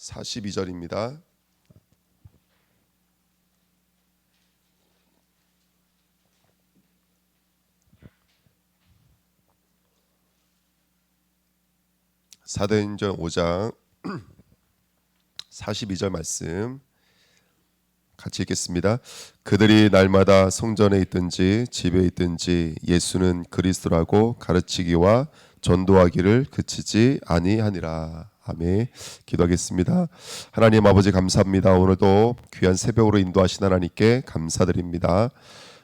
42절입니다. 사도행전 5장 42절 말씀 같이 읽겠습니다. 그들이 날마다 성전에 있든지 집에 있든지 예수는 그리스도라고 가르치기와 전도하기를 그치지 아니하니라. 아멘. 기도하겠습니다. 하나님 아버지 감사합니다. 오늘도 귀한 새벽으로 인도하신 하나님께 감사드립니다.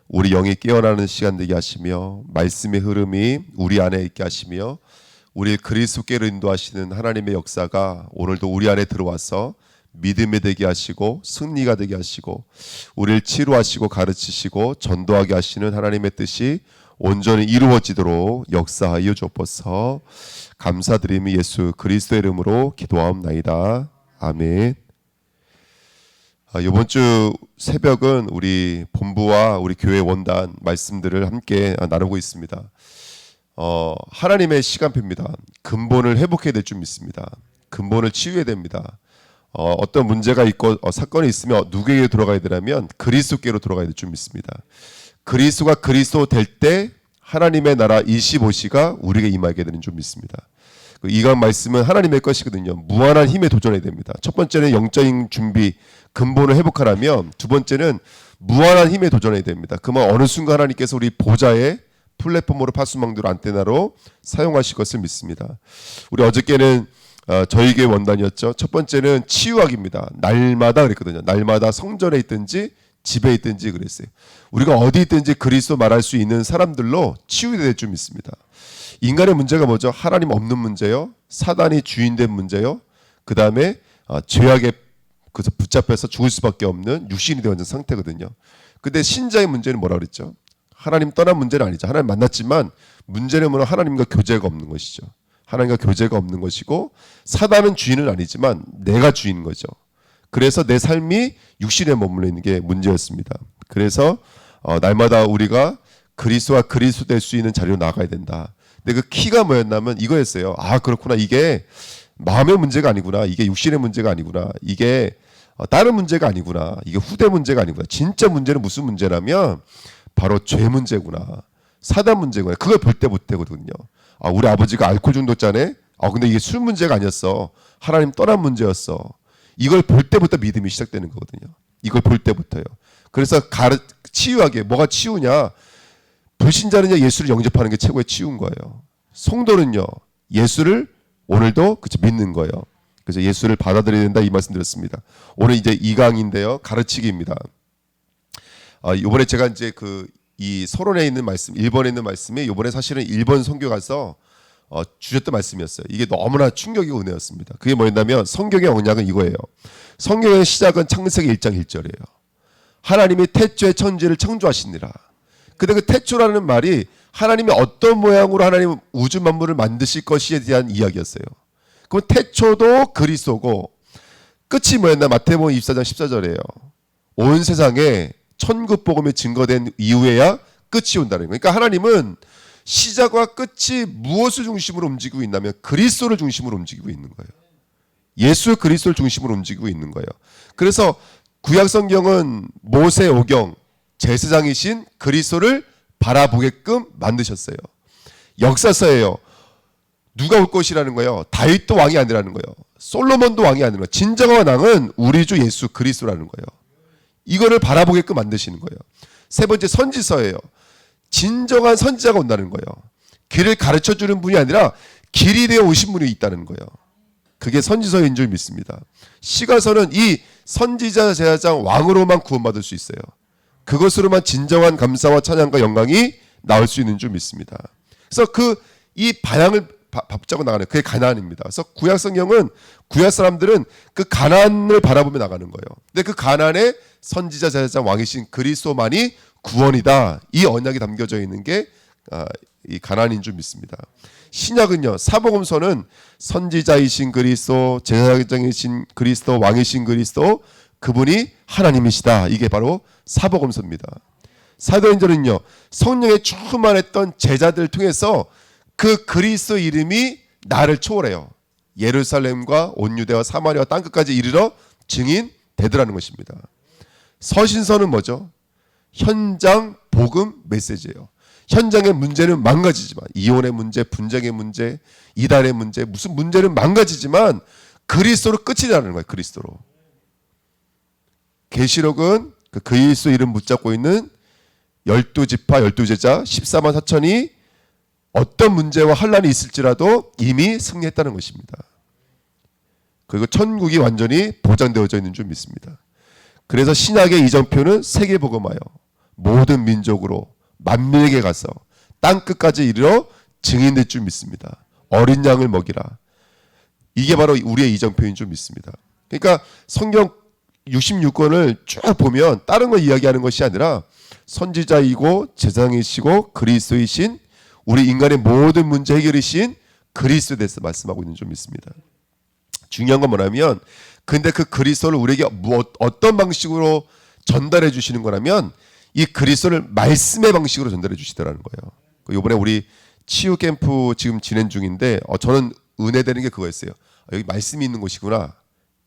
우리 영이 깨어나는 시간 되게 하시며 말씀의 흐름이 우리 안에 있게 하시며 우리 그리스도께로 인도하시는 하나님의 역사가 오늘도 우리 안에 들어와서 믿음이 되게 하시고 승리가 되게 하시고 우리를 치료하시고 가르치시고 전도하게 하시는 하나님의 뜻이 온전히 이루어지도록 역사하여 주옵소서. 감사드리며 예수 그리스도의 이름으로 기도하옵나이다. 아멘. 이번 주 새벽은 우리 본부와 우리 교회 원단 말씀들을 함께 나누고 있습니다. 하나님의 시간표입니다. 근본을 회복해야 될 줄 믿습니다. 근본을 치유해야 됩니다. 어떤 문제가 있고 사건이 있으면 누구에게 돌아가야 되냐면 그리스도께로 돌아가야 될 줄 믿습니다. 그리스도가 그리스도 될 때 하나님의 나라 25시가 우리에게 임하게 되는 줄 믿습니다. 이강 말씀은 하나님의 것이거든요. 무한한 힘에 도전해야 됩니다. 첫 번째는 영적인 준비, 근본을 회복하려면 두 번째는 무한한 힘에 도전해야 됩니다. 그러면 어느 순간 하나님께서 우리 보좌에 플랫폼으로 파수망대로 안테나로 사용하실 것을 믿습니다. 우리 어저께는 저희 교회 원단이었죠. 첫 번째는 치유학입니다. 날마다 그랬거든요. 날마다 성전에 있든지 집에 있든지 그랬어요. 우리가 어디 있든지 그리스도 말할 수 있는 사람들로 치유될 줄 믿습니다. 인간의 문제가 뭐죠? 하나님 없는 문제요. 사단이 주인된 문제요. 그 다음에 죄악에 붙잡혀서 죽을 수밖에 없는 육신이 되어 있는 상태거든요. 근데 신자의 문제는 뭐라 그랬죠? 하나님 떠난 문제는 아니죠. 하나님 만났지만 문제는 뭐냐? 하나님과 교제가 없는 것이죠. 하나님과 교제가 없는 것이고 사단은 주인은 아니지만 내가 주인인 거죠. 그래서 내 삶이 육신에 머물러 있는 게 문제였습니다. 그래서 날마다 우리가 그리스도와 그리스도 될 수 있는 자리로 나가야 된다. 근데 그 키가 뭐였냐면 이거였어요. 아 그렇구나. 이게 마음의 문제가 아니구나. 이게 육신의 문제가 아니구나. 이게 다른 문제가 아니구나. 이게 후대 문제가 아니구나. 진짜 문제는 무슨 문제라면 바로 죄 문제구나. 사단 문제구나. 그걸 볼 때 못 되거든요. 우리 아버지가 알코올 중독자네. 근데 이게 술 문제가 아니었어. 하나님 떠난 문제였어. 이걸 볼 때부터 믿음이 시작되는 거거든요. 이걸 볼 때부터요. 그래서 치유하게 뭐가 치유냐? 불신자는요 예수를 영접하는 게 최고의 치유인 거예요. 성도는요 예수를 오늘도 믿는 거예요. 그래서 예수를 받아들여야 된다 이 말씀 드렸습니다. 오늘 이제 2강인데요 가르치기입니다. 이번에 제가 이제 이 서론에 있는 말씀, 1번에 있는 말씀이 이번에 사실은 1번 선교 가서 주셨던 말씀이었어요. 이게 너무나 충격이고 은혜였습니다. 그게 뭐였냐면 성경의 언약은 이거예요. 성경의 시작은 창세기 1장 1절이에요. 하나님이 태초에 천지를 창조하시니라. 근데 그 태초라는 말이 하나님이 어떤 모양으로 하나님 우주 만물을 만드실 것이에 대한 이야기였어요. 그럼 태초도 그리스도고 끝이 뭐였나? 마태복음 24장 14절이에요. 온 세상에 천국 복음이 증거된 이후에야 끝이 온다는 거예요. 그러니까 하나님은 시작과 끝이 무엇을 중심으로 움직이고 있냐면 그리스도를 중심으로 움직이고 있는 거예요. 예수 그리스도를 중심으로 움직이고 있는 거예요. 그래서 구약 성경은 모세 오경 제사장이신 그리스도를 바라보게끔 만드셨어요. 역사서예요. 누가 올 것이라는 거예요. 다윗도 왕이 아니라는 거예요. 솔로몬도 왕이 아니라는 거예요. 진정한 왕은 우리 주 예수 그리스도라는 거예요. 이거를 바라보게끔 만드시는 거예요. 세 번째 선지서예요. 진정한 선지자가 온다는 거예요. 길을 가르쳐주는 분이 아니라 길이 되어 오신 분이 있다는 거예요. 그게 선지서인 줄 믿습니다. 시가서는 이 선지자 제사장 왕으로만 구원받을 수 있어요. 그것으로만 진정한 감사와 찬양과 영광이 나올 수 있는 줄 믿습니다. 그래서 이 방향을 잡고 나가는 그게 가나안입니다. 그래서 구약 성경은 구약 사람들은 그 가나안을 바라보며 나가는 거예요. 근데 그 가나안에 선지자 제사장 왕이신 그리스도만이 구원이다. 이 언약이 담겨져 있는 게 이 가나안인 줄 믿습니다. 신약은요. 사복음서는 선지자이신 그리스도, 제사장이신 그리스도, 왕이신 그리스도 그분이 하나님이시다. 이게 바로 사복음서입니다. 사도행전은요. 성령에 충만했던 제자들을 통해서 그 그리스도 이름이 나를 초월해요. 예루살렘과 온 유대와 사마리아와 땅끝까지 이르러 증인 되더라는 것입니다. 서신서는 뭐죠? 현장 복음 메시지예요. 현장의 문제는 망가지지만, 이혼의 문제, 분쟁의 문제, 이단의 문제, 무슨 문제는 망가지지만 그리스도로 끝이 나는 거예요. 그리스도로. 계시록은 그 그리스도 이름 붙잡고 있는 12지파 12제자 14만 4천이 어떤 문제와 환란이 있을지라도 이미 승리했다는 것입니다. 그리고 천국이 완전히 보장되어져 있는 줄 믿습니다. 그래서 신약의 이정표는 세계복음하여 모든 민족으로 만민에게 가서 땅끝까지 이르러 증인될 줄 믿습니다. 어린 양을 먹이라. 이게 바로 우리의 이정표인 줄 믿습니다. 그러니까 성경 66권을 쭉 보면 다른 거 이야기하는 것이 아니라 선지자이고 제사장이시고 그리스도이신 우리 인간의 모든 문제 해결이신 그리스도에 대해서 말씀하고 있는 줄 믿습니다. 중요한 건 뭐냐면, 근데 그 그리스도를 우리에게 어떤 방식으로 전달해 주시는 거냐면 이 그리스도를 말씀의 방식으로 전달해 주시더라는 거예요. 이번에 우리 치유 캠프 지금 진행 중인데 저는 은혜되는 게 그거였어요. 여기 말씀이 있는 곳이구나.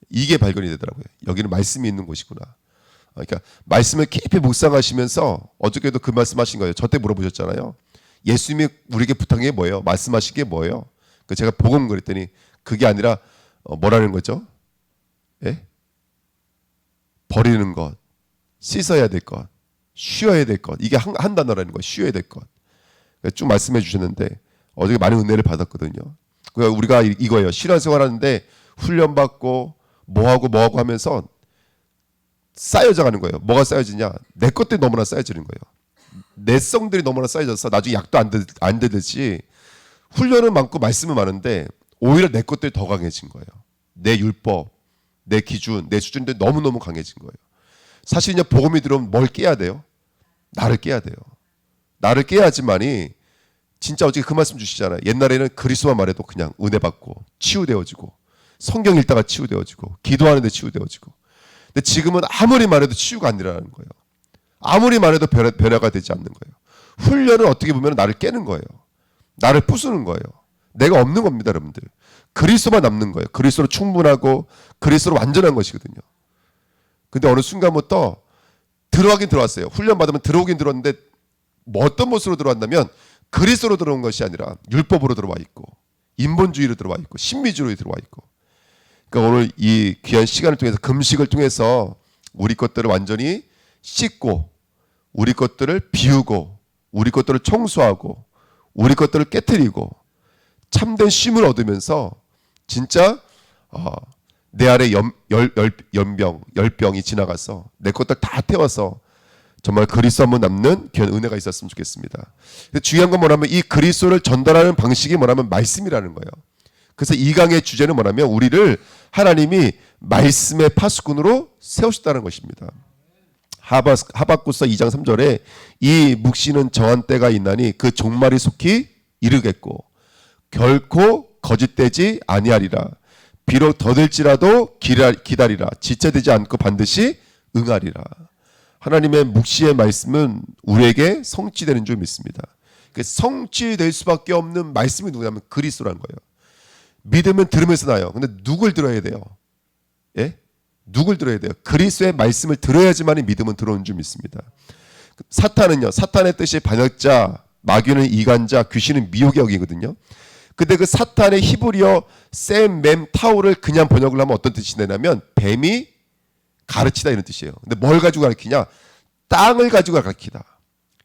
이게 발견이 되더라고요. 여기는 말씀이 있는 곳이구나. 그러니까 말씀을 깊이 묵상하시면서 어저께도 그 말씀하신 거예요. 저 때 물어보셨잖아요. 예수님이 우리에게 부탁한 게 뭐예요? 말씀하신 게 뭐예요? 제가 복음 그랬더니 그게 아니라 뭐라는 거죠? 예? 버리는 것, 씻어야 될 것, 쉬어야 될 것. 이게 한 단어라는 거예요. 쉬어야 될 것. 쭉 말씀해 주셨는데 어저께 많은 은혜를 받았거든요. 우리가 이거예요. 신앙생활 하는데 훈련받고 뭐하고 하면서 쌓여져 가는 거예요. 뭐가 쌓여지냐? 내 것들이 너무나 쌓여지는 거예요. 내성들이 너무나 쌓여져서 나중에 약도 안 되듯이 훈련은 많고 말씀은 많은데 오히려 내 것들이 더 강해진 거예요. 내 율법, 내 기준, 내 수준들이 너무너무 강해진 거예요. 사실 이제 복음이 들어오면 뭘 깨야 돼요? 나를 깨야 돼요. 나를 깨야지만이 진짜 어저께 그 말씀 주시잖아요. 옛날에는 그리스도만 말해도 그냥 은혜 받고 치유되어지고 성경 읽다가 치유되어지고 기도하는데 치유되어지고, 근데 지금은 아무리 말해도 치유가 안 일어나는 거예요. 아무리 말해도 변화가 되지 않는 거예요. 훈련은 어떻게 보면 나를 깨는 거예요. 나를 부수는 거예요. 내가 없는 겁니다, 여러분들. 그리스도만 남는 거예요. 그리스도로 충분하고 그리스도로 완전한 것이거든요. 근데 어느 순간부터 들어가긴 들어왔어요. 훈련 받으면 들어오긴 들어왔는데 뭐 어떤 모습으로 들어왔냐면 그리스도로 들어온 것이 아니라 율법으로 들어와 있고 인본주의로 들어와 있고 신비주의로 들어와 있고. 그러니까 오늘 이 귀한 시간을 통해서 금식을 통해서 우리 것들을 완전히 씻고 우리 것들을 비우고 우리 것들을 청소하고 우리 것들을 깨트리고 참된 쉼을 얻으면서 진짜 내 아래 열병이 지나가서 내 것들 다 태워서 정말 그리스도만 남는 귀한 은혜가 있었으면 좋겠습니다. 근데 중요한 건 뭐냐면 이 그리스도를 전달하는 방식이 뭐냐면 말씀이라는 거예요. 그래서 이 강의 주제는 뭐냐면 우리를 하나님이 말씀의 파수꾼으로 세우셨다는 것입니다. 하박국서 2장 3절에 이 묵시는 정한 때가 있나니 그 종말이 속히 이르겠고 결코 거짓되지 아니하리라. 비록 더딜지라도 기다리라. 지체되지 않고 반드시 응하리라. 하나님의 묵시의 말씀은 우리에게 성취되는 줄 믿습니다. 성취될 수밖에 없는 말씀이 누구냐면 그리스도라는 거예요. 믿으면 들으면서 나요. 근데 누굴 들어야 돼요? 예? 누굴 들어야 돼요? 그리스도의 말씀을 들어야지만 믿음은 들어오는 줄 믿습니다. 사탄은요. 사탄의 뜻이 반역자, 마귀는 이간자, 귀신은 미혹의 영이거든요. 근데 그 사탄의 히브리어 셈, 맴, 타우를 그냥 번역을 하면 어떤 뜻이 되냐면 뱀이 가르치다 이런 뜻이에요. 근데 뭘 가지고 가르치냐? 땅을 가지고 가르치다.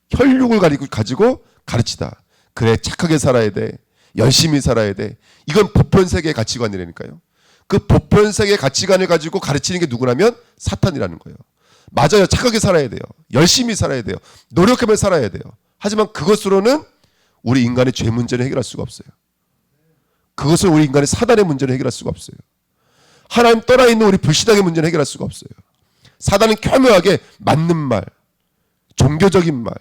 혈육을 가지고 가르치다. 그래 착하게 살아야 돼. 열심히 살아야 돼. 이건 보편세계의 가치관이라니까요. 그 보편세계의 가치관을 가지고 가르치는 게 누구냐면 사탄이라는 거예요. 맞아요. 착하게 살아야 돼요. 열심히 살아야 돼요. 노력하며 살아야 돼요. 하지만 그것으로는 우리 인간의 죄 문제를 해결할 수가 없어요. 그것을 우리 인간의 사단의 문제를 해결할 수가 없어요. 하나님 떠나 있는 우리 불신앙의 문제는 해결할 수가 없어요. 사단은 교묘하게 맞는 말, 종교적인 말,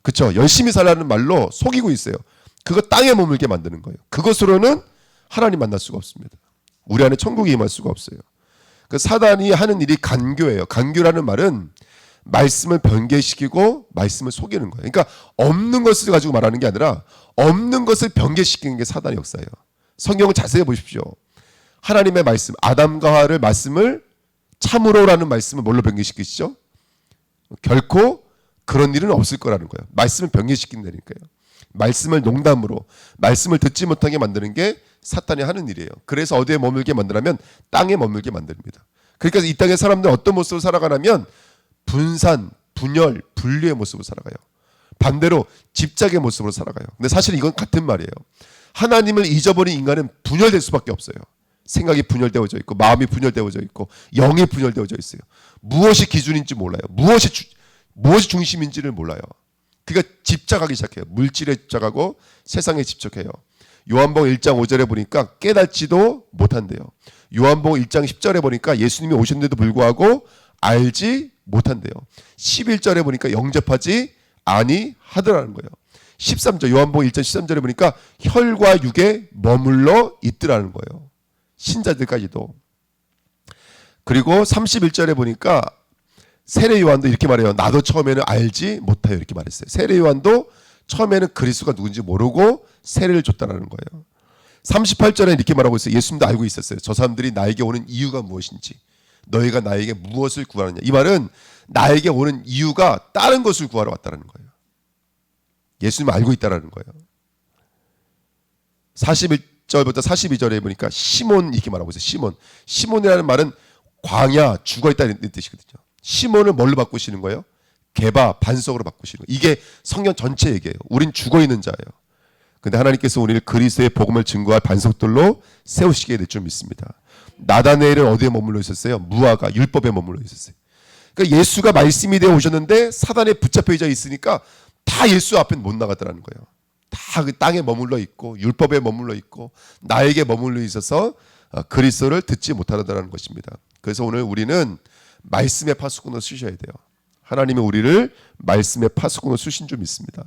그렇죠? 열심히 살라는 말로 속이고 있어요. 그거 땅에 머물게 만드는 거예요. 그것으로는 하나님 만날 수가 없습니다. 우리 안에 천국이 임할 수가 없어요. 그 사단이 하는 일이 간교예요. 간교라는 말은 말씀을 변개시키고 말씀을 속이는 거예요. 그러니까 없는 것을 가지고 말하는 게 아니라 없는 것을 변개시키는 게 사단의 역사예요. 성경을 자세히 보십시오. 하나님의 말씀, 아담과 하와를 말씀을 참으로라는 말씀을 뭘로 변개시키시죠? 결코 그런 일은 없을 거라는 거예요. 말씀을 변개시킨다니까요. 말씀을 농담으로, 말씀을 듣지 못하게 만드는 게 사탄이 하는 일이에요. 그래서 어디에 머물게 만들면 땅에 머물게 만듭니다. 그러니까 이 땅의 사람들은 어떤 모습으로 살아가냐면 분산, 분열, 분리의 모습으로 살아가요. 반대로 집착의 모습으로 살아가요. 근데 사실 이건 같은 말이에요. 하나님을 잊어버린 인간은 분열될 수밖에 없어요. 생각이 분열되어져 있고, 마음이 분열되어져 있고, 영이 분열되어져 있어요. 무엇이 기준인지 몰라요. 무엇이 중심인지를 몰라요. 그러니까 집착하기 시작해요. 물질에 집착하고 세상에 집착해요. 요한복음 1장 5절에 보니까 깨닫지도 못한대요. 요한복음 1장 10절에 보니까 예수님이 오셨는데도 불구하고 알지 못한대요. 11절에 보니까 영접하지 아니하더라는 거예요. 13절 요한복음 1장 13절에 보니까 혈과 육에 머물러 있더라는 거예요. 신자들까지도. 그리고 31절에 보니까 세례 요한도 이렇게 말해요. 나도 처음에는 알지 못해요. 이렇게 말했어요. 세례 요한도 처음에는 그리스도가 누군지 모르고 세례를 줬다는 거예요. 38절에 이렇게 말하고 있어요. 예수님도 알고 있었어요. 저 사람들이 나에게 오는 이유가 무엇인지, 너희가 나에게 무엇을 구하느냐. 이 말은 나에게 오는 이유가 다른 것을 구하러 왔다는 거예요. 예수님은 알고 있다는 거예요. 41절부터 42절에 보니까 시몬 이렇게 말하고 있어요. 시몬이라는 말은 광야, 죽어있다는 뜻이거든요. 시몬을 뭘로 바꾸시는 거예요? 개바, 반석으로 바꾸시는 거예요. 이게 성경 전체 얘기예요. 우린 죽어있는 자예요. 근데 하나님께서 우리를 그리스도의 복음을 증거할 반석들로 세우시게 될 줄 믿습니다. 나다네엘은 어디에 머물러 있었어요? 무화과, 율법에 머물러 있었어요. 그러니까 예수가 말씀이 되어 오셨는데 사단에 붙잡혀 있으니까 다 예수 앞에 못 나가더라는 거예요. 다 그 땅에 머물러 있고 율법에 머물러 있고 나에게 머물러 있어서 그리스도를 듣지 못하더라는 것입니다. 그래서 오늘 우리는 말씀의 파수꾼으로 쓰셔야 돼요. 하나님이 우리를 말씀의 파수꾼으로 쓰신 줄 믿습니다.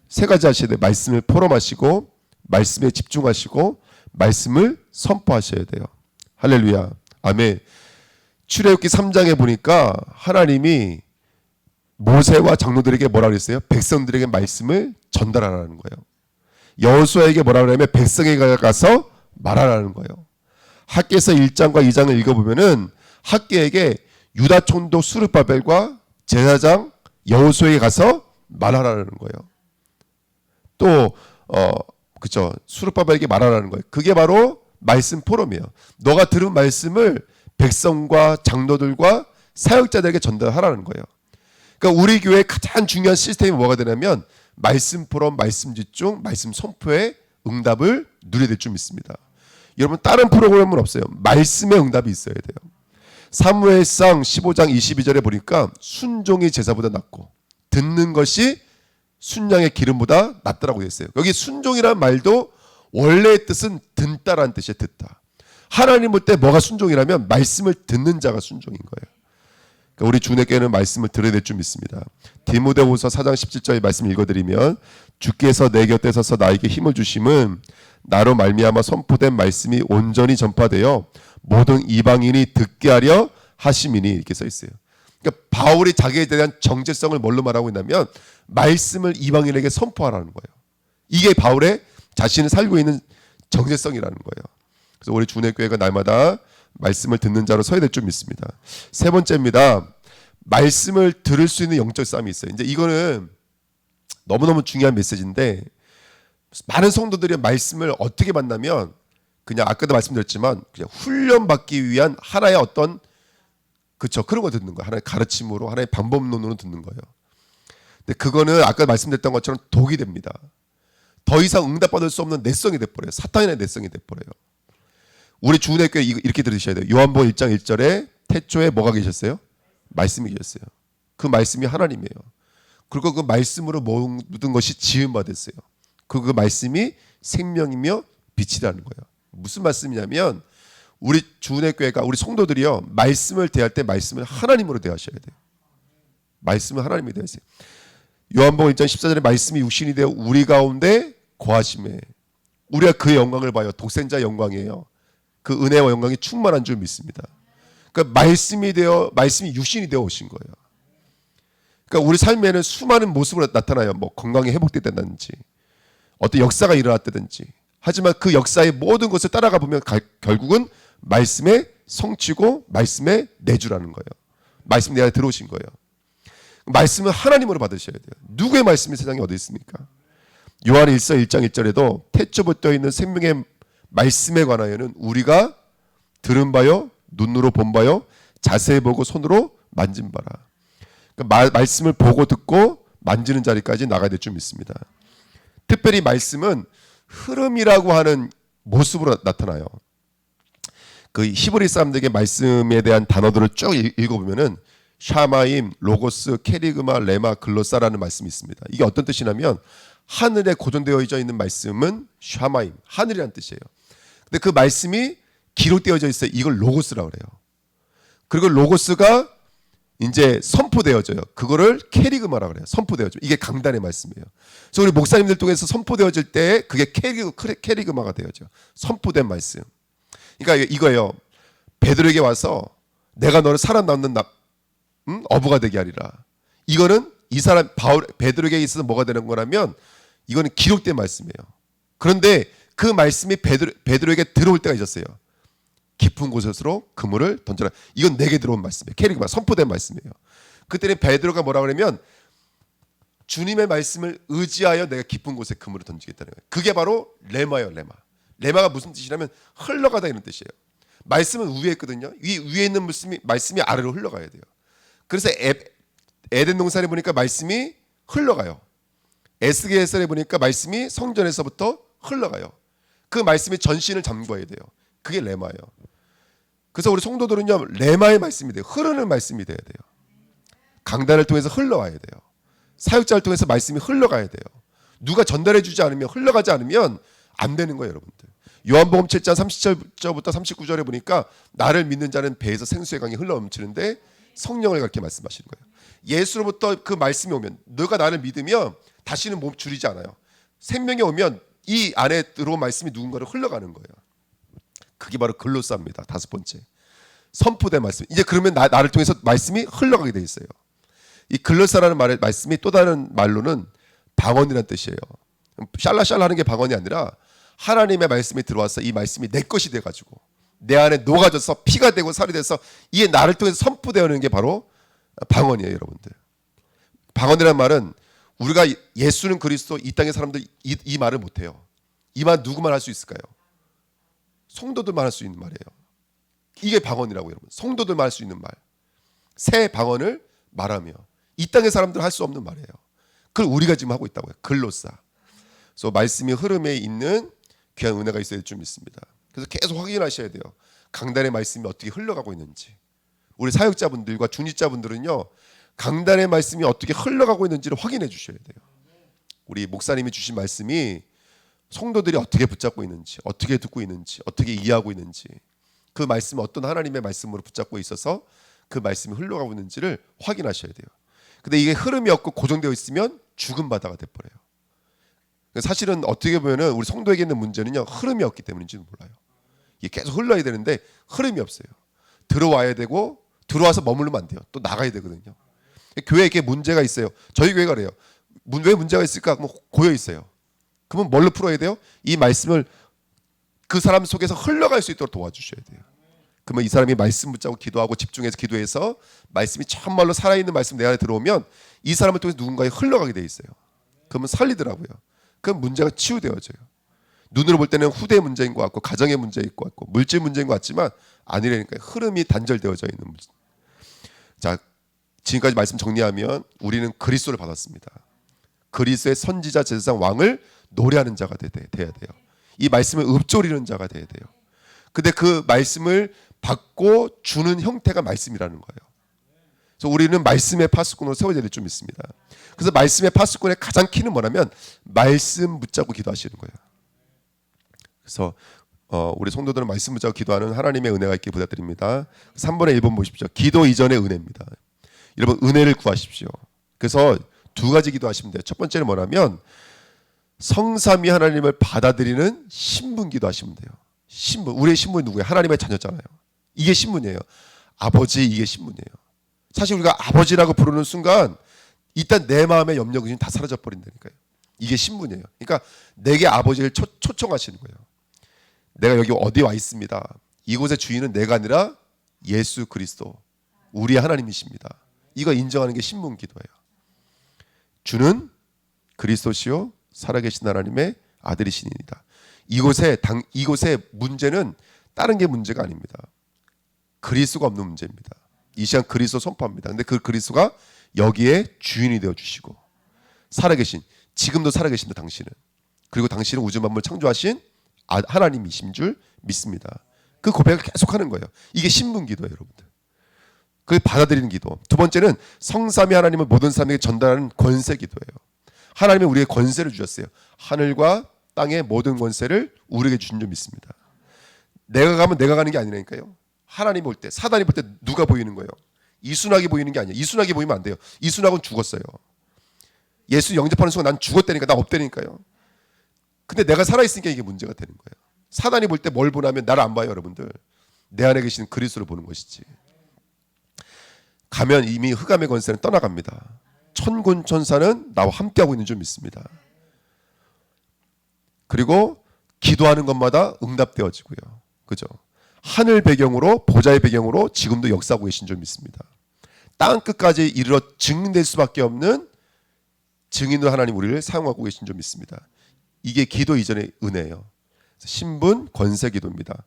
세 가지 하셔야 돼요. 말씀을 포럼하시고 말씀에 집중하시고 말씀을 선포하셔야 돼요. 할렐루야. 아멘. 출애굽기 3장에 보니까 하나님이 모세와 장로들에게 뭐라 그랬어요? 백성들에게 말씀을 전달하라는 거예요. 여호수아에게 뭐라 그러냐면 백성에게 가서 말하라는 거예요. 학개서 1장과 2장을 읽어보면은 학개에게 유다 총독 스룹바벨과 제사장 여호수아에게 가서 말하라는 거예요. 또 그죠? 스룹바벨에게 말하라는 거예요. 그게 바로 말씀 포럼이에요. 너가 들은 말씀을 백성과 장로들과 사역자들에게 전달하라는 거예요. 그러니까 우리 교회의 가장 중요한 시스템이 뭐가 되냐면 말씀 포럼, 말씀 집중, 말씀 선포의 응답을 누려야 될 줄 믿습니다. 여러분 다른 프로그램은 없어요. 말씀의 응답이 있어야 돼요. 사무엘상 15장 22절에 보니까 순종이 제사보다 낫고 듣는 것이 순양의 기름보다 낫다라고 되어 있어요. 여기 순종이라는 말도 원래의 뜻은 듣다라는 뜻이에요. 듣다. 하나님 볼 때 뭐가 순종이라면 말씀을 듣는 자가 순종인 거예요. 그러니까 우리 주님께는 말씀을 들어야 될 줄 믿습니다. 디모데후서 4장 17절의 말씀 읽어드리면 주께서 내 곁에 서서 나에게 힘을 주심은 나로 말미암아 선포된 말씀이 온전히 전파되어 모든 이방인이 듣게 하려 하심이니 이렇게 써 있어요. 그러니까 바울이 자기에 대한 정체성을 뭘로 말하고 있냐면 말씀을 이방인에게 선포하라는 거예요. 이게 바울의 자신이 살고 있는 정체성이라는 거예요. 그래서 우리 주님교회가 날마다 말씀을 듣는 자로 서야 될 줄 믿습니다. 세 번째입니다. 말씀을 들을 수 있는 영적 싸움이 있어요. 이제 이거는 너무너무 중요한 메시지인데 많은 성도들이 말씀을 어떻게 만나면 그냥 아까도 말씀드렸지만 그냥 훈련받기 위한 하나의 어떤 그런 거 듣는 거예요. 하나의 가르침으로 하나의 방법론으로 듣는 거예요. 근데 그거는 아까 말씀드렸던 것처럼 독이 됩니다. 더 이상 응답받을 수 없는 내성이 돼버려요. 사탄의 내성이 돼버려요. 우리 주은혜 교회 이렇게 들으셔야 돼요. 요한복음 1장 1절에 태초에 뭐가 계셨어요? 말씀이 계셨어요. 그 말씀이 하나님이에요. 그리고 그 말씀으로 모든 것이 지음받았어요. 그 말씀이 생명이며 빛이라는 거예요. 무슨 말씀이냐면 우리 주은혜 교회가 우리 성도들이요 말씀을 대할 때 말씀을 하나님으로 대하셔야 돼요. 말씀을 하나님이 대하세요. 요한복음 1장 14절에 말씀이 육신이 되어 우리 가운데 거하심에 우리가 그의 영광을 봐요. 독생자의 영광이에요. 그 은혜와 영광이 충만한 줄 믿습니다. 그러니까 말씀이 육신이 되어 오신 거예요. 그러니까 우리 삶에는 수많은 모습으로 나타나요. 뭐 건강이 회복됐다든지 어떤 역사가 일어났다든지. 하지만 그 역사의 모든 것을 따라가 보면 결국은 말씀의 성취고 말씀의 내주라는 거예요. 말씀 내 안에 들어오신 거예요. 말씀은 하나님으로 받으셔야 돼요. 누구의 말씀이 세상에 어디 있습니까? 요한 1서 1장 1절에도 태초부터 있는 생명의 말씀에 관하여는 우리가 들은 바요 눈으로 본 바요 자세히 보고 손으로 만진 바라. 그러니까 말씀을 보고 듣고 만지는 자리까지 나가야 될 줄 믿습니다. 특별히 말씀은 흐름이라고 하는 모습으로 나타나요. 그 히브리 사람들에게 말씀에 대한 단어들을 쭉 읽어보면은 샤마임, 로고스, 케리그마, 레마, 글로사라는 말씀이 있습니다. 이게 어떤 뜻이냐면 하늘에 고정되어 있는 말씀은 샤마임, 하늘이라는 뜻이에요. 근데 그 말씀이 기록되어져 있어요. 이걸 로고스라고 그래요. 그리고 로고스가 이제 선포되어져요. 그거를 케리그마라고 그래요. 선포되어져. 이게 강단의 말씀이에요. 그래서 우리 목사님들 통해서 선포되어질 때 그게 케리그마가 되어져. 선포된 말씀. 그러니까 이거예요. 베드로에게 와서 내가 너를 살아남는 어부가 되게 하리라. 이거는 이 사람 베드로에게 있어서 뭐가 되는 거라면 이거는 기록된 말씀이에요. 그런데 그 말씀이 베드로에게 들어올 때가 있었어요. 깊은 곳으로 그물을 던져라. 이건 내게 들어온 말씀이에요. 케리그마, 선포된 말씀이에요. 그때는 베드로가 뭐라 그러면 주님의 말씀을 의지하여 내가 깊은 곳에 그물을 던지겠다는 거예요. 그게 바로 레마예요. 레마가 무슨 뜻이냐면 흘러가다 이런 뜻이에요. 말씀은 위에 있거든요. 위에 있는 말씀이 아래로 흘러가야 돼요. 그래서 에덴 동산에 보니까 말씀이 흘러가요. 에스겔서에 보니까 말씀이 성전에서부터 흘러가요. 그 말씀이 전신을 잠궈야 돼요. 그게 레마예요. 그래서 우리 성도들은요, 레마의 말씀이 돼요. 흐르는 말씀이 돼야 돼요. 강단을 통해서 흘러와야 돼요. 사역자를 통해서 말씀이 흘러가야 돼요. 누가 전달해 주지 않으면, 흘러가지 않으면 안 되는 거예요, 여러분들. 요한복음 7장 30절부터 39절에 보니까 나를 믿는 자는 배에서 생수의 강이 흘러 넘치는데 성령을 그렇게 말씀하시는 거예요. 예수로부터 그 말씀이 오면, 너가 나를 믿으면 다시는 몸 줄이지 않아요. 생명이 오면 이 안에 들어온 말씀이 누군가로 흘러가는 거예요. 그게 바로 글로사입니다. 다섯 번째. 선포된 말씀. 이제 그러면 나를 통해서 말씀이 흘러가게 돼 있어요. 이 글로사라는 말씀이 또 다른 말로는 방언이라는 뜻이에요. 샬라샬라 하는 게 방언이 아니라 하나님의 말씀이 들어와서 이 말씀이 내 것이 돼가지고 내 안에 녹아져서 피가 되고 살이 돼서 이게 나를 통해서 선포되는 게 바로 방언이에요, 여러분들. 방언이라는 말은 우리가 예수는 그리스도 이 땅의 사람들 이 말을 못해요. 이 말 누구만 할 수 있을까요? 성도들만 할 수 있는 말이에요. 이게 방언이라고 여러분. 성도들만 할 수 있는 말. 새 방언을 말하며 이 땅의 사람들 할 수 없는 말이에요. 그걸 우리가 지금 하고 있다고요. 글로사. 그래서 말씀이 흐름에 있는 귀한 은혜가 있어야 될 줄 믿습니다. 그래서 계속 확인하셔야 돼요. 강단의 말씀이 어떻게 흘러가고 있는지. 우리 사역자분들과 중직자분들은요, 강단의 말씀이 어떻게 흘러가고 있는지를 확인해 주셔야 돼요. 우리 목사님이 주신 말씀이 성도들이 어떻게 붙잡고 있는지, 어떻게 듣고 있는지, 어떻게 이해하고 있는지, 그 말씀은 어떤 하나님의 말씀으로 붙잡고 있어서 그 말씀이 흘러가고 있는지를 확인하셔야 돼요. 근데 이게 흐름이 없고 고정되어 있으면 죽은 바다가 돼버려요. 사실은 어떻게 보면 우리 성도에게 있는 문제는요, 흐름이 없기 때문인지도 몰라요. 이게 계속 흘러야 되는데 흐름이 없어요. 들어와야 되고 들어와서 머무르면 안 돼요. 또 나가야 되거든요. 교회에 이렇게 문제가 있어요. 저희 교회가 그래요. 왜 문제가 있을까? 그러면 고여 있어요. 그러면 뭘로 풀어야 돼요? 이 말씀을 그 사람 속에서 흘러갈 수 있도록 도와주셔야 돼요. 그러면 이 사람이 말씀 붙잡고 기도하고 집중해서 기도해서 말씀이 참말로 살아있는 말씀 내 안에 들어오면 이 사람을 통해서 누군가에 흘러가게 돼 있어요. 그러면 살리더라고요. 그럼 문제가 치유되어져요. 눈으로 볼 때는 후대 문제인 것 같고 가정의 문제인 것 같고 물질 문제인 것 같지만 아니라니까요. 흐름이 단절되어져 있는 문제. 자, 지금까지 말씀 정리하면 우리는 그리스도를 받았습니다. 그리스도의 선지자 제사장 왕을 노래하는 자가 돼야 돼요. 이 말씀을 읊조리는 자가 돼야 돼요. 근데 그 말씀을 받고 주는 형태가 말씀이라는 거예요. 그래서 우리는 말씀의 파수꾼으로 세워져야 될 줄 믿습니다. 그래서 말씀의 파수꾼의 가장 키는 뭐냐면 말씀 붙잡고 기도하시는 거예요. 그래서 우리 성도들은 말씀 붙잡고 기도하는 하나님의 은혜가 있길 부탁드립니다. 3번의 1번 보십시오. 기도 이전의 은혜입니다. 여러분 은혜를 구하십시오. 그래서 두 가지 기도하시면 돼요. 첫 번째는 뭐냐면 성삼위 하나님을 받아들이는 신분 기도하시면 돼요. 신분. 우리의 신분이 누구예요? 하나님의 자녀잖아요. 이게 신분이에요. 아버지, 이게 신분이에요. 사실 우리가 아버지라고 부르는 순간 일단 내 마음의 염려 근심이 다 사라져 버린다니까요. 이게 신분이에요. 그러니까 내게 아버지를 초청하시는 거예요. 내가 여기 어디 와 있습니다. 이곳의 주인은 내가 아니라 예수 그리스도 우리의 하나님이십니다. 이거 인정하는 게 신문 기도예요. 주는 그리스도시요 살아계신 하나님의 아들이시니이다. 이곳의 문제는 다른 게 문제가 아닙니다. 그리스도가 없는 문제입니다. 이 시간 그리스도 선포합니다. 근데 그 그리스도가 여기에 주인이 되어 주시고 살아계신, 지금도 살아계신다 당신은. 그리고 당신은 우주 만물 창조하신 하나님이신 줄 믿습니다. 그 고백을 계속하는 거예요. 이게 신분 기도예요, 여러분들. 그걸 받아들이는 기도. 두 번째는 성삼위 하나님은 모든 사람에게 전달하는 권세 기도예요. 하나님은 우리에게 권세를 주셨어요. 하늘과 땅의 모든 권세를 우리에게 주신 줄 믿습니다. 내가 가면 내가 가는 게 아니라니까요. 하나님이 볼 때, 사단이 볼 때 누가 보이는 거예요? 이순학이 보이는 게 아니에요. 이순학이 보이면 안 돼요. 이순학은 죽었어요. 예수 영접하는 순간 난 죽었다니까, 나 없다니까요. 근데 내가 살아있으니까 이게 문제가 되는 거예요. 사단이 볼 때 뭘 보냐면 나를 안 봐요, 여러분들. 내 안에 계신 그리스도를 보는 것이지. 가면 이미 흑암의 권세는 떠나갑니다. 천군 천사는 나와 함께하고 있는 줄 믿습니다. 그리고 기도하는 것마다 응답되어지고요. 그죠? 하늘 배경으로, 보좌의 배경으로 지금도 역사하고 계신 줄 믿습니다. 땅 끝까지 이르러 증인될 수밖에 없는 증인으로 하나님 우리를 사용하고 계신 줄 믿습니다. 이게 기도 이전의 은혜예요. 신분 권세 기도입니다.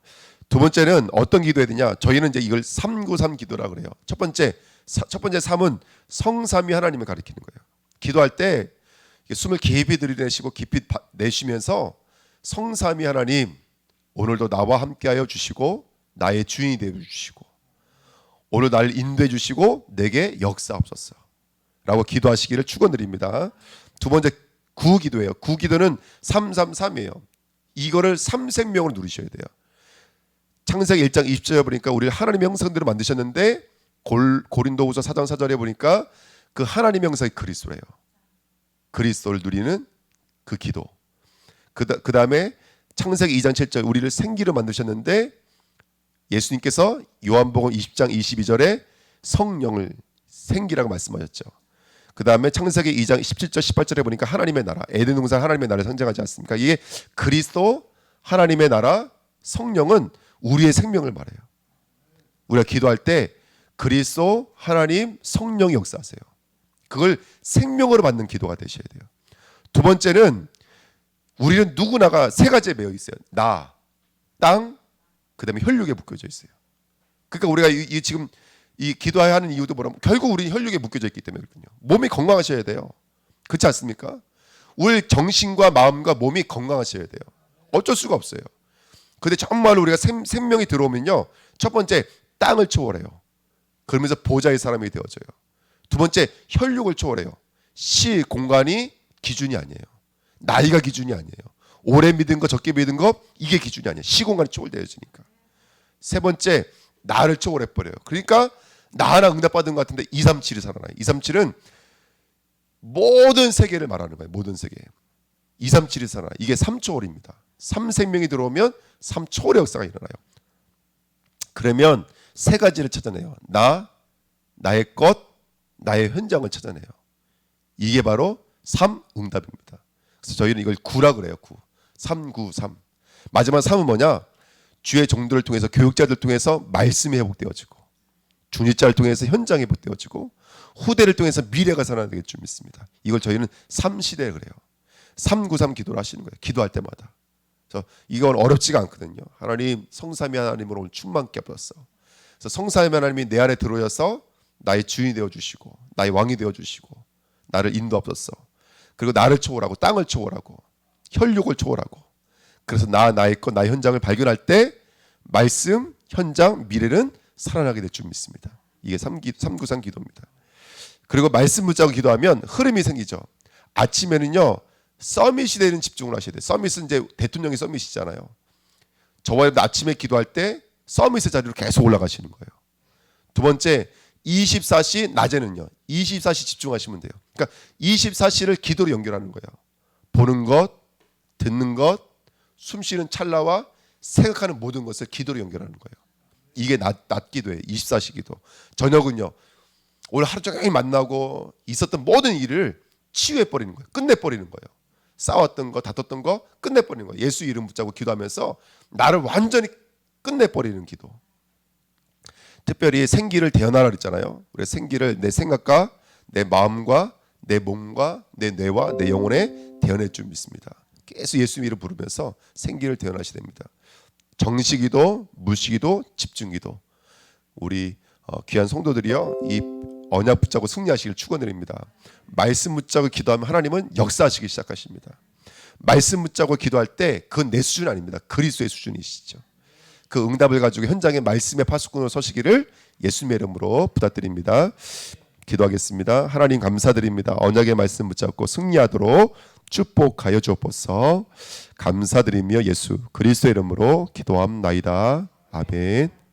두 번째는 어떤 기도해야 되냐? 저희는 이제 이걸 393 기도라 그래요. 첫 번째 3은 성삼위 하나님을 가리키는 거예요. 기도할 때 숨을 깊이 들이내시고 깊이 내쉬면서 성삼위 하나님, 오늘도 나와 함께하여 주시고 나의 주인이 되어 주시고 오늘 나를 인도해 주시고 내게 역사하옵소서 라고 기도하시기를 축원드립니다. 두 번째 구기도예요. 구기도는 333이에요. 이거를 삼생명으로 누리셔야 돼요. 창세기 1장 20절에 보니까 우리를 하나님의 형상대로 만드셨는데 고린도후서 4장 4절에 보니까 그 하나님의 형상이 그리스도래요. 그리스도를 누리는 그 기도. 그 다음에 창세기 2장 7절 우리를 생기로 만드셨는데 예수님께서 요한복음 20장 22절에 성령을 생기라고 말씀하셨죠. 그 다음에 창세기 2장 17절 18절에 보니까 하나님의 나라, 에덴 동산 하나님의 나라를 상징하지 않습니까? 이게 그리스도, 하나님의 나라, 성령은 우리의 생명을 말해요. 우리가 기도할 때 그리스도, 하나님, 성령이 역사하세요. 그걸 생명으로 받는 기도가 되셔야 돼요. 두 번째는 우리는 누구나가 세 가지에 매여 있어요. 나, 땅, 그 다음에 혈육에 묶여져 있어요. 그러니까 우리가 지금 이 기도해야 하는 이유도 뭐라면 결국 우리 혈육에 묶여져 있기 때문에 그렇거든요. 몸이 건강하셔야 돼요. 그렇지 않습니까? 우리 정신과 마음과 몸이 건강하셔야 돼요. 어쩔 수가 없어요. 근데 정말 우리가 생명이 들어오면요, 첫 번째 땅을 초월해요. 그러면서 보좌의 사람이 되어져요. 두 번째 혈육을 초월해요. 시, 공간이 기준이 아니에요. 나이가 기준이 아니에요. 오래 믿은 거 적게 믿은 거 이게 기준이 아니에요. 시공간이 초월되어지니까. 세 번째 나를 초월해버려요. 그러니까 나 하나 응답받은 것 같은데 237이 살아나요. 237은 모든 세계를 말하는 거예요. 모든 세계. 237이 살아나요. 이게 3초월입니다. 3생명이 들어오면 3초월의 역사가 일어나요. 그러면 세 가지를 찾아내요. 나, 나의 것, 나의 현장을 찾아내요. 이게 바로 3응답입니다. 그래서 저희는 이걸 9라 그래요. 9. 393. 마지막 3은 뭐냐? 주의 종들을 통해서, 교육자들 통해서 말씀이 회복되어지고, 중직자를 통해서 현장이 회복되어지고, 후대를 통해서 미래가 살아나게 줄 믿습니다. 이걸 저희는 3시대 그래요. 393 기도를 하시는 거예요. 기도할 때마다. 그래서 이건 어렵지가 않거든요. 하나님, 성삼위 하나님으로 오늘 충만케 하소서. 그래서 성삼위 하나님이 내 안에 들어오셔서 나의 주인이 되어주시고, 나의 왕이 되어주시고, 나를 인도하소서. 그리고 나를 초월하고, 땅을 초월하고, 혈육을 초월하고, 그래서 나의 것, 나의 현장을 발견할 때 말씀, 현장, 미래는 살아나게 될 줄 믿습니다. 이게 393 기도입니다. 그리고 말씀 붙잡고 기도하면 흐름이 생기죠. 아침에는요, 서밋이 되는 집중을 하셔야 돼요. 서밋은 이제 대통령이 서밋이잖아요. 저와 여러분 아침에 기도할 때 서밋의 자리로 계속 올라가시는 거예요. 두 번째, 24시 낮에는요, 24시 집중하시면 돼요. 그러니까 24시를 기도로 연결하는 거예요. 보는 것, 듣는 것, 숨쉬는 찰나와 생각하는 모든 것을 기도로 연결하는 거예요. 이게 낮 기도예요. 24시 기도. 저녁은요, 오늘 하루 종일 만나고 있었던 모든 일을 치유해버리는 거예요. 끝내버리는 거예요. 싸웠던 거, 다퉜던 거 끝내버리는 거예요. 예수 이름 붙잡고 기도하면서 나를 완전히 끝내버리는 기도. 특별히 생기를 대언하라 그랬잖아요. 우리 생기를 내 생각과 내 마음과 내 몸과 내 뇌와 내 영혼에 대언할 줄 믿습니다. 계속 예수님 이름 부르면서 생기를 대언하셔야 됩니다. 정시기도, 무시기도, 집중기도. 우리 귀한 성도들이요, 이 언약 붙잡고 승리하시길 축원드립니다. 말씀 붙잡고 기도하면 하나님은 역사하시기 시작하십니다. 말씀 붙잡고 기도할 때 그건 내 수준 아닙니다. 그리스도의 수준이시죠. 그 응답을 가지고 현장에 말씀의 파수꾼으로 서시기를 예수님의 이름으로 부탁드립니다. 기도하겠습니다. 하나님 감사드립니다. 언약의 말씀 붙잡고 승리하도록 축복하여 주옵소서. 감사드리며 예수 그리스도의 이름으로 기도함나이다. 아멘.